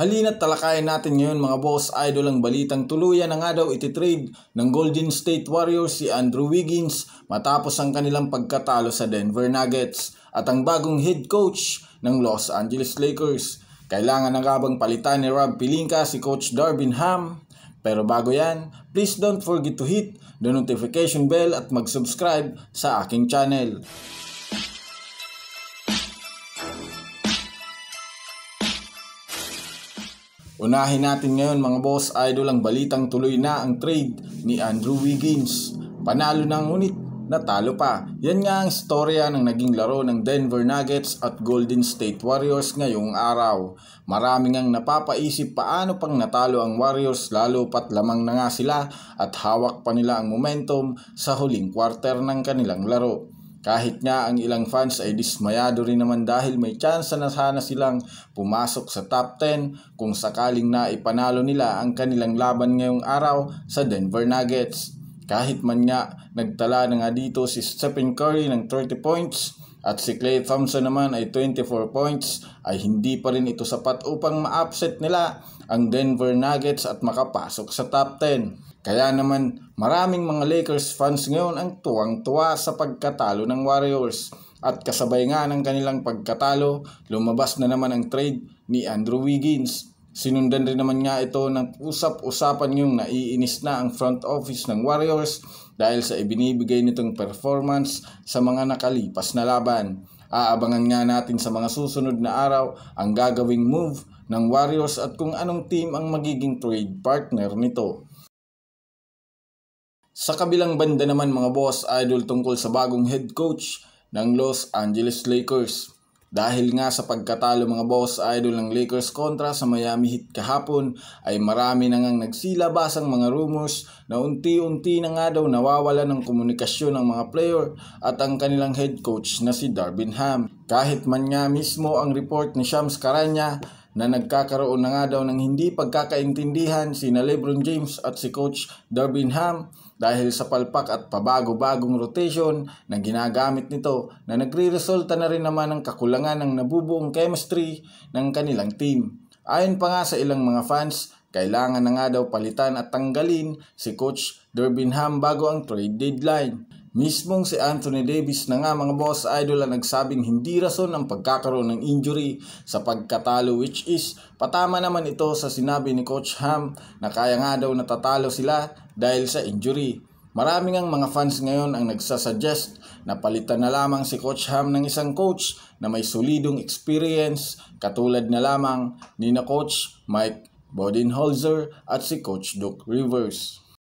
Halina't talakayin natin ngayon mga boss idol ang balitang tuluyan na nga daw ititrade ng Golden State Warriors si Andrew Wiggins matapos ang kanilang pagkatalo sa Denver Nuggets at ang bagong head coach ng Los Angeles Lakers. Kailangan na nga bang palitan ni Rob Pelinka si Coach Darvin Ham? Pero bago yan, please don't forget to hit the notification bell at mag-subscribe sa aking channel. Unahin natin ngayon mga boss idol ang balitang tuloy na ang trade ni Andrew Wiggins. Panalo na ngunit natalo pa. Yan nga ang istorya ng naging laro ng Denver Nuggets at Golden State Warriors ngayong araw. Maraming ang napapaisip paano pang natalo ang Warriors lalo pat lamang na nga sila at hawak pa nila ang momentum sa huling quarter ng kanilang laro. Kahit nga ang ilang fans ay dismayado rin naman dahil may tsansa na sana silang pumasok sa top 10 kung sakaling na ipanalo nila ang kanilang laban ngayong araw sa Denver Nuggets. Kahit man nga nagtala na nga dito si Stephen Curry ng 30 points at si Klay Thompson naman ay 24 points ay hindi pa rin ito sapat upang ma-upset nila ang Denver Nuggets at makapasok sa top 10. Kaya naman maraming mga Lakers fans ngayon ang tuwang-tuwa sa pagkatalo ng Warriors. At kasabay nga ng kanilang pagkatalo, lumabas na naman ang trade ni Andrew Wiggins. Sinundan rin naman nga ito ng usap-usapan yung naiinis na ang front office ng Warriors dahil sa ibinibigay nitong performance sa mga nakalipas na laban. Aabangan nga natin sa mga susunod na araw ang gagawing move ng Warriors at kung anong team ang magiging trade partner nito. Sa kabilang banda naman mga boss idol tungkol sa bagong head coach ng Los Angeles Lakers. Dahil nga sa pagkatalo mga boss idol ng Lakers kontra sa Miami Heat kahapon ay marami na ngang nagsilabasang mga rumors na unti-unti na nga daw nawawala ng komunikasyon ng mga player at ang kanilang head coach na si Darvin Ham. Kahit man nga mismo ang report ni Shams Charania na nagkakaroon na nga daw ng hindi pagkakaintindihan sina LeBron James at si Coach Darvin Ham dahil sa palpak at pabago-bagong rotation na ginagamit nito na nagre-resulta na rin naman ng kakulangan ng nabubuong chemistry ng kanilang team. Ayon pa nga sa ilang mga fans, kailangan na nga daw palitan at tanggalin si Coach Darvin Ham bago ang trade deadline. Mismong si Anthony Davis na nga mga boss idol ang nagsabing hindi rason ang pagkakaroon ng injury sa pagkatalo which is patama naman ito sa sinabi ni Coach Ham na kaya nga daw natatalo sila dahil sa injury. Maraming ang mga fans ngayon ang nagsasuggest na palitan na lamang si Coach Ham ng isang coach na may solidong experience katulad na lamang ni na Coach Mike Budenholzer at si Coach Doc Rivers.